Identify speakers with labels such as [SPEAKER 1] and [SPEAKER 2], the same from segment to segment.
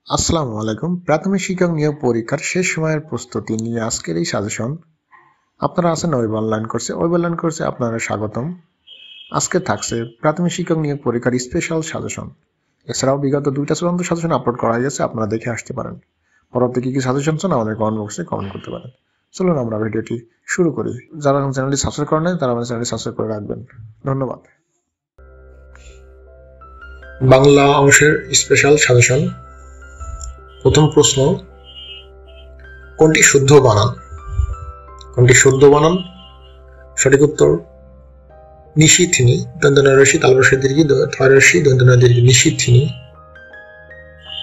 [SPEAKER 1] আসসালামু আলাইকুম। প্রাথমিক শিক্ষক নিয়োগ পরীক্ষার শেষ সময়ের প্রস্তুতি নিয়ে আজকের এই সাজেশন। আপনারা আছেন ওয়েব অনলাইন কোর্সে আপনারা স্বাগতম। আজকে থাকছে প্রাথমিক শিক্ষক নিয়োগ পরীক্ষার স্পেশাল সাজেশন। এছাড়াও বিগত 2টা চূড়ান্ত সাজেশন আপলোড করা গেছে, আপনারা দেখে আসতে পারেন। পরবর্তী কি সাজেশন চান আমাদের কমেন্ট বক্সে কমেন্ট করতে পারেন। চলুন আমরা ভিডিওটি শুরু করি। যারা এখন চ্যানেলটি সাবস্ক্রাইব করেন নাই তারা আমাদের চ্যানেলটি সাবস্ক্রাইব করে রাখবেন। ধন্যবাদ। বাংলা অংশের স্পেশাল সাজেশন। প্রথম প্রশ্ন, কোনটি শুদ্ধ বানান? সঠিক উত্তর নিশিথিনী, দন্তনয়রসি তালবর্ষে দীর্ঘি থয়রসি দন্তনয় দীর্ঘি নিশিথিনী।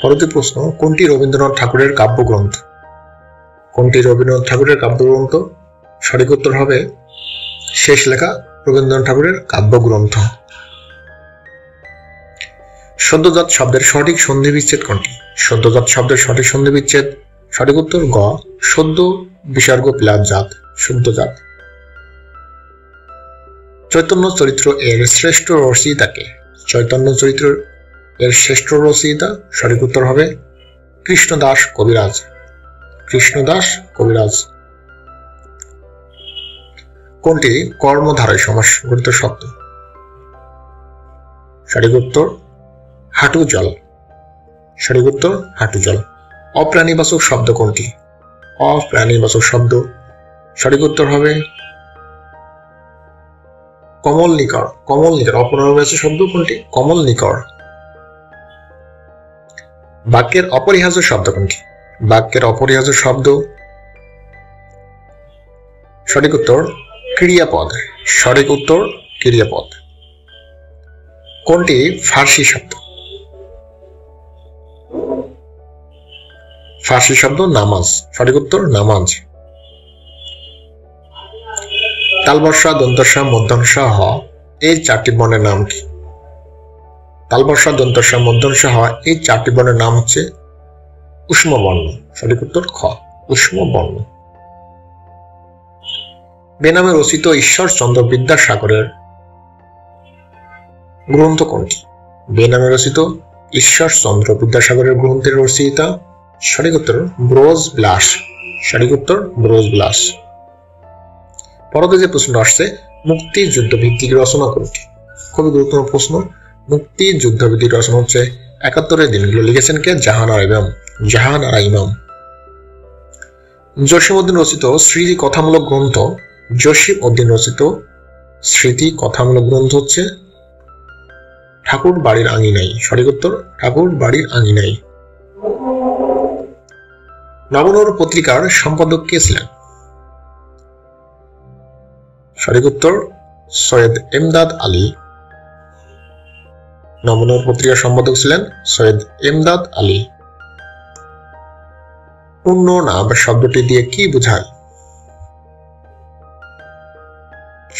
[SPEAKER 1] পরবর্তী প্রশ্ন, কোনটি রবীন্দ্রনাথ ঠাকুরের কাব্যগ্রন্থ? সঠিক উত্তর হবে শেষ লেখা রবীন্দ্রনাথ ঠাকুরের কাব্যগ্রন্থ। সদ্যজাত শব্দের সঠিক সন্ধি বিচ্ছেদ কোনটি? সঠিক উত্তর গ, সদ্য বিসর্গ প্লাস জাত, সদ্যজাত। চৈতন্য চরিত্র এর শ্রেষ্ঠ রচয়িতা? সঠিক উত্তর হবে কৃষ্ণদাস কবিরাজ। কোনটি কর্মধারয় সমাস গঠিত শব্দ? সঠিক উত্তর হাঁটু জল। অপ্রাণীবাচক শব্দ কোনটি? সঠিক উত্তর হবে কমলনিকর। অপ্রাণীবাচক শব্দ কোনটি? কমলনিকর। বাক্যের অপরিহার্য শব্দ কোনটি? সঠিক উত্তর ক্রিয়াপদ। কোনটি ফার্সি শব্দ? নামাজ। সঠিক উত্তর নামাজ। তালবর্ষা, দন্তস্ব, মূর্ধন্য হ এই চারটি বর্ণের নাম কি? এই চারটি বর্ণের নাম হচ্ছে উষ্ম বর্ণ। সঠিক উত্তর খ, উষ্ম বর্ণ। বেনামে রচিত ঈশ্বরচন্দ্র বিদ্যাসাগরের গ্রন্থ কোনটি? গ্রন্থের রচয়িতা? সঠিক উত্তর ব্রজবিলাস। পরবর্তী যে প্রশ্ন আসছে, মুক্তিযুদ্ধ ভিত্তিক রচনা কোনটি? খুবই গুরুত্বপূর্ণ প্রশ্ন। মুক্তিযুদ্ধ ভিত্তিক রচনা হচ্ছে 71 দিনগুলো। লিখেছেন কে? জাহান আরা ইমাম। জসীমউদ্দীন রচিত স্মৃতি কথামূলক গ্রন্থ হচ্ছে ঠাকুর বাড়ির আঙিনায়। সঠিক উত্তর ঠাকুর বাড়ির আঙিনায়। নবনূর পত্রিকার সম্পাদক কে ছিলেন? সঠিক উত্তর সৈয়দ এমদাদ আলী। নবনূর পত্রিকার সম্পাদক ছিলেন সৈয়দ এমদাদ আলী। পুণ্যনাভ শব্দটি দিয়ে কি বোঝায়?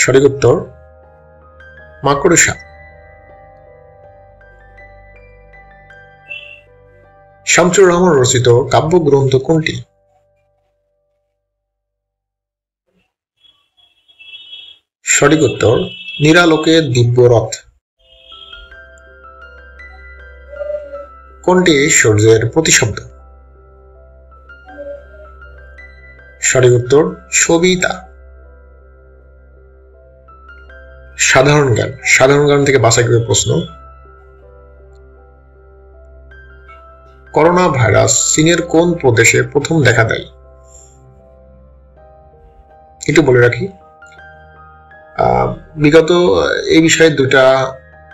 [SPEAKER 1] সঠিক উত্তর মাকড়সা। শামসুর রহমান রচিত কাব্যগ্রন্থ কোনটি? সঠিক উত্তর নিরালোকে দিব্যরথ। কোনটি সূর্যের প্রতিশব্দ? সঠিক উত্তর সবিতা। সাধারণ জ্ঞান থেকে বাছাইকৃত প্রশ্ন। করোনা ভাইরাস চীনের কোন প্রদেশে প্রথম দেখা দেয়? একটু বলে রাখি, বিগত এই বিষয়ে 2টা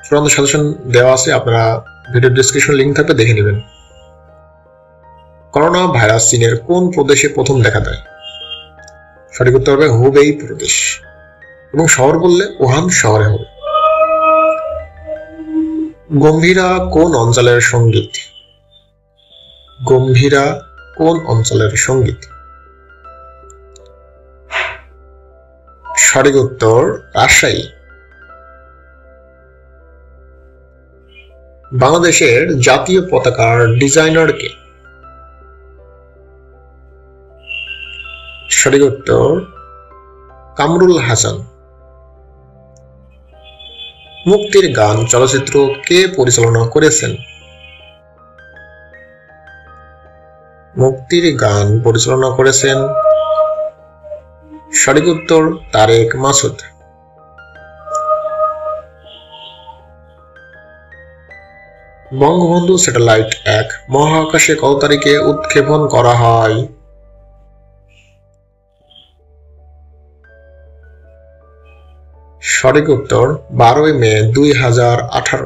[SPEAKER 1] চূড়ান্ত সাজেশন দেওয়া আছে, আপনারা ভিডিও ডেসক্রিপশন লিংক থাকবে, দেখে নেবেন। করোনা ভাইরাস চীনের কোন প্রদেশে প্রথম দেখা দেয়? সঠিক উত্তর হবে হুবেই প্রদেশ, এবং শহর বললে উহান শহরে হবে। গম্ভীরা কোন অঞ্চলের সঙ্গীত? সঠিক উত্তর রাজশাহী। বাংলাদেশের জাতীয় পতাকার ডিজাইনার কে? সঠিক উত্তর কামরুল হাসান। মুক্তির গান চলচ্চিত্র কে পরিচালনা করেছেন? মুক্তির গান পরিচালনা করেছেন? সঠিক উত্তর তারেক মাসুদ। বঙ্গবন্ধু স্যাটেলাইট 1 মহাকাশে কত তারিখে উৎক্ষেপণ করা হয়? সঠিক উত্তর 12 মে 2018।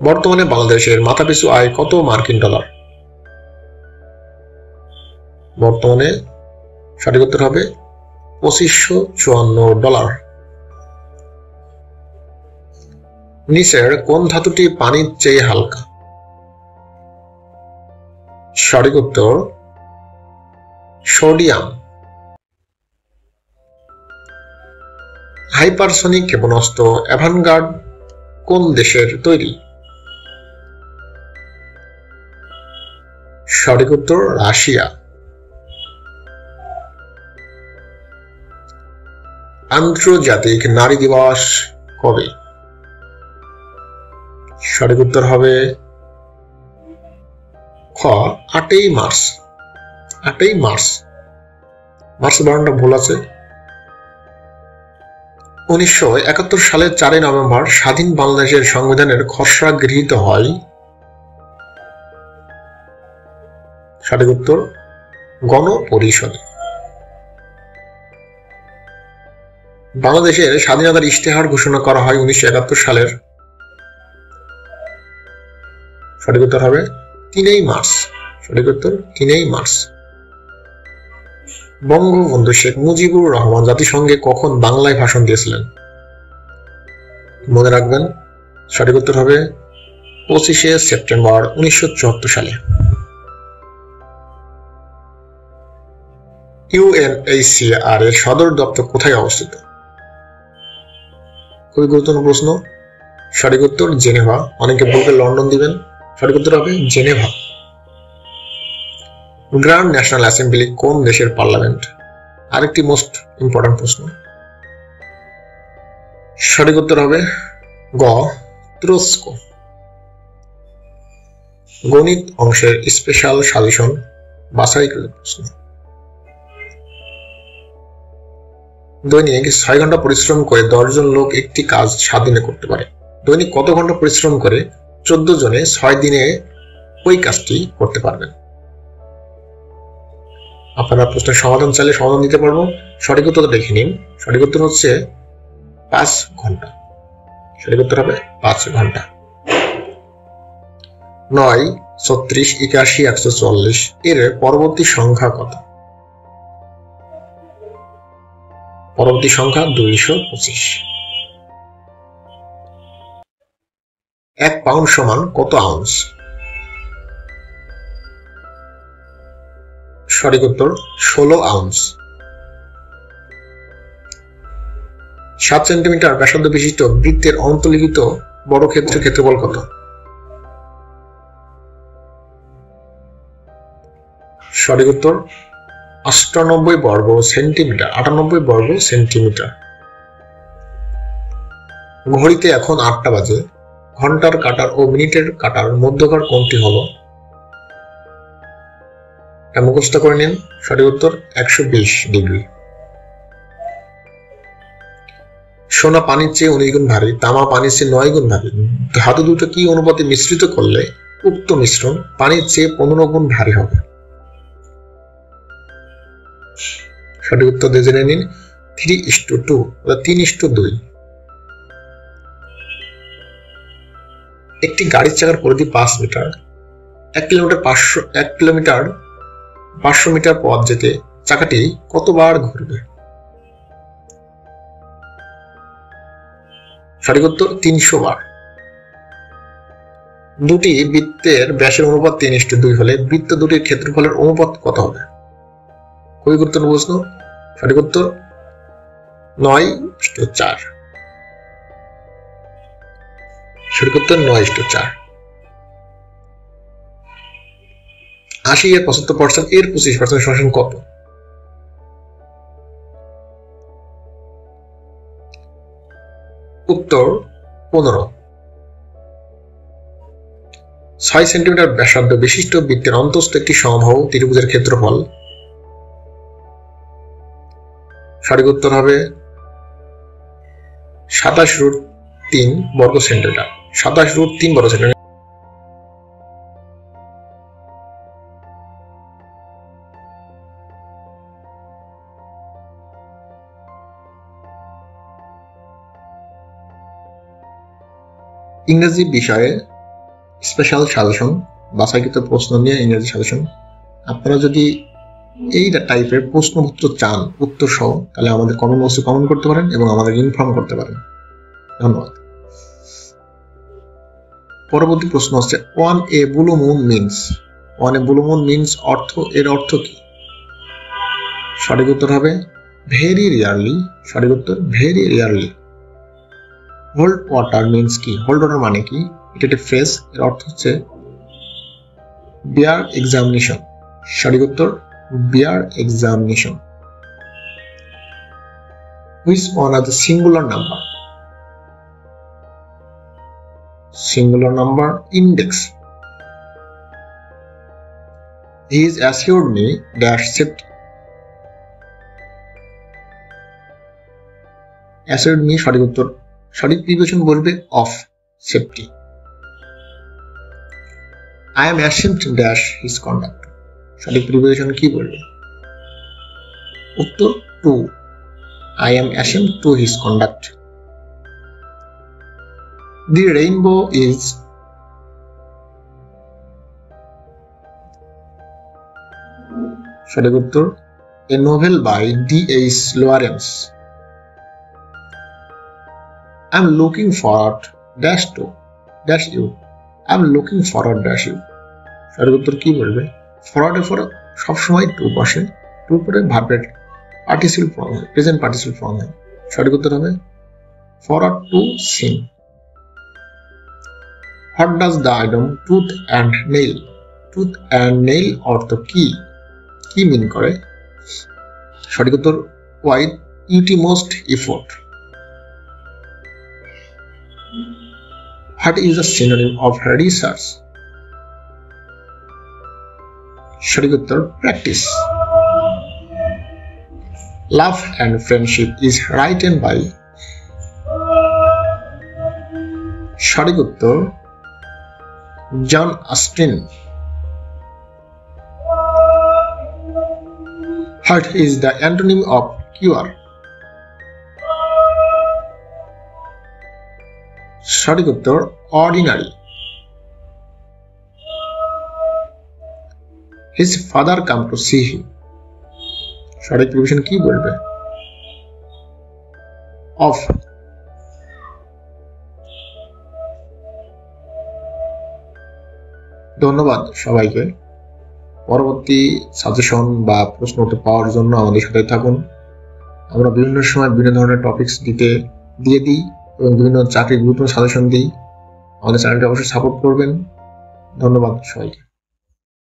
[SPEAKER 1] বর্তমানে বাংলাদেশের মাথাপিছু আয় কত মার্কিন ডলার? বর্তমানে সঠিক উত্তর হবে $2554। নিচের কোন ধাতুটি পানির চেয়ে হালকা? সঠিক উত্তর সোডিয়াম। হাইপারসনিক ক্ষেপণাস্ত্র অ্যাভানগার্ড কোন দেশের তৈরি? সঠিক উত্তর রাশিয়া। আন্তর্জাতিক নারী দিবস কবে? সঠিক উত্তর হবে খ 8ই মার্চ। 8ই মার্চ। মার্চ বানানটা ভুল আছে। 1971 সালের 4 নভেম্বর স্বাধীন বাংলাদেশের সংবিধানের খসড়া গৃহীত হয়। সঠিক উত্তর গণপরিষদে। বাংলাদেশের স্বাধীনতার ইশতেহার ঘোষণা করা হয় 1971 সালের। সঠিক উত্তর হবে 3ই মার্চ। সঠিক উত্তর 3ই মার্চ। বঙ্গবন্ধু শেখ মুজিবুর রহমান জাতিসংঘে কখন বাংলায় ভাষণ দিয়েছিলেন? মনে রাখবেন, সঠিক উত্তর হবে 25শে সেপ্টেম্বর 1974 সালে। ইউএনএইচসিআর এর সদর দপ্তর কোথায় অবস্থিত? খুবই গুরুত্বপূর্ণ প্রশ্ন। সঠিক উত্তর জেনেভা। অনেকে বলবে লন্ডন দিবেন, সঠিক উত্তর হবে জেনেভা। গ্র্যান্ড ন্যাশনাল অ্যাসেম্বলি কোন দেশের পার্লামেন্ট? আরেকটি মোস্ট ইম্পর্টেন্ট প্রশ্ন। সঠিক উত্তর হবে গ তুরস্ক। গণিত অংশের স্পেশাল সাজেশন বাছাইকৃত প্রশ্ন। দৈনিক 6 ঘন্টা পরিশ্রম করে 10 জন লোক একটি কাজ 7 দিনে করতে পারে। দৈনিক কত ঘন্টা পরিশ্রম করে 14 জনে 6 দিনে ওই কাজটি করতে পারবেন? আপনারা প্রশ্নের সমাধান চাইলে সমাধান দিতে পারবো। সঠিক উত্তর দেখে নিন। সঠিক উত্তর হচ্ছে 5 ঘন্টা। সঠিক উত্তর হবে 5 ঘন্টা। 9, 36, 81, 144 এর পরবর্তী সংখ্যা কত? পরবর্তী সংখ্যা 225। 1 পাউন্ড সমান কত আউন্স? সঠিক উত্তর 16 আউন্স। 7 সেন্টিমিটার ব্যাসার্ধ বিশিষ্ট বৃত্তের অন্তর্লিখিত বর্গক্ষেত্রের ক্ষেত্রফল কত? সঠিক উত্তর 98 বর্গ সেন্টিমিটার। 98 বর্গ সেন্টিমিটার। ঘড়িতে এখন 8টা বাজে। ঘন্টার কাঁটার ও মিনিটের কাঁটার মধ্যকার কোণটি হলো? মুখস্থ করে নিন। সঠিক উত্তর 120 ডিগ্রি। সোনা পানির চেয়ে 19 গুণ ভারী, তামা পানির চেয়ে 9 গুণ ভারী। ধাতু দুটো কি অনুপাতে মিশ্রিত করলে উক্ত মিশ্রণ পানির চেয়ে 15 গুণ ভারী হবে? সঠিক উত্তর দিয়ে জেনে নিন 3:2 বা 3:2। একটি গাড়ির চাকার পরিধি 5 মিটার। 1 কিলোমিটার 500 মিটার পথ যেতে চাকাটি কতবার ঘুরবে? সঠিক উত্তর 300 বার। দুটি বৃত্তের ব্যাসের অনুপাত 3:2 হলে বৃত্ত দুটির ক্ষেত্রফলের অনুপাত কত হবে? খুবই গুরুত্বপূর্ণ প্রশ্ন। সঠিক উত্তর 9:4। সঠিক উত্তর 9:4। 80 এর 75% এর 25% সমান কত? উত্তর 15। 6 সেন্টিমিটার ব্যাসার্ধ বিশিষ্ট বৃত্তের অন্তস্থ একটি সমবাহু ত্রিভুজের ক্ষেত্রফল। সঠিক উত্তর হবে 27√3 বর্গ সেন্টিমিটার। 27√3 বর্গ সেন্টিমিটার। ইংরেজি বিষয়ে স্পেশাল সাজেশন, বাছাইকৃত প্রশ্ন নিয়ে ইংরেজি সাজেশন। আপনারা যদি এই টাইপের প্রশ্নপত্র চান উত্তর সহ, তাহলে আমাদের কমেন্ট বক্সে কমেন্ট করতে পারেন এবং আমাদের ইনফর্ম করতে পারেন। ধন্যবাদ। পরবর্তী প্রশ্ন হচ্ছে ওয়ান এ ব্লু মুন মিনস। ওয়ান এ ব্লু মুন মিনস এর অর্থ কি? সঠিক উত্তর হবে ভেরি রিয়ারলি। সঠিক উত্তর very rarely. Hold water means কি? হোল্ড ওয়াটার মানে কি? এটা একটা ফ্রেজ, এর অর্থ হচ্ছে বিয়ার এক্সামিনেশন। সঠিক উত্তর bear examination. Which one are the singular number? Singular number index. He is assured me dash safety. Assured me সঠিক উত্তর। সঠিক প্রিপোজিশন বলবে of safety. I am ashamed dash his conduct. সঠিক প্রিপোজিশন কি বলবে? উত্তর to. I am ashamed to his conduct. The rainbow is সঠিক উত্তর a novel by D.H. Lawrence. I am looking forward dash to dash you. I am looking forward dash you. সঠিক উত্তর কি বলবে? ফরওয়ার্ডের পরে সবসময় টু বসে, টু পরে ভার্বের পার্টিসিপল ফর্ম হয়, প্রেজেন্ট পার্টিসিপল ফর্ম হয়। সঠিক উত্তর হবে forward to sin. What does the item tooth and nail? Tooth and nail অর্থ কি? কি মিন করে? সঠিক উত্তর with utmost effort. What is a synonym of research? সঠিক উত্তর practice. Love and friendship is written by. সঠিক উত্তর John Austen. What is the antonym of cure? সঠিক উত্তর ordinary. His father come to see him. সঠিক preposition কি বলবে? Of. ধন্যবাদ সবাইকে। পরবর্তী সাজেশন বা প্রশ্ন উত্তর পাওয়ার জন্য আমাদের সাথে থাকুন। আমরা বিভিন্ন সময় বিভিন্ন ধরনের টপিকস দিয়ে দিই এবং বিভিন্ন চাকরির গুরুত্বপূর্ণ সাজেশন দিই। আমাদের চ্যানেলটি অবশ্যই সাপোর্ট করবেন। ধন্যবাদ সবাইকে।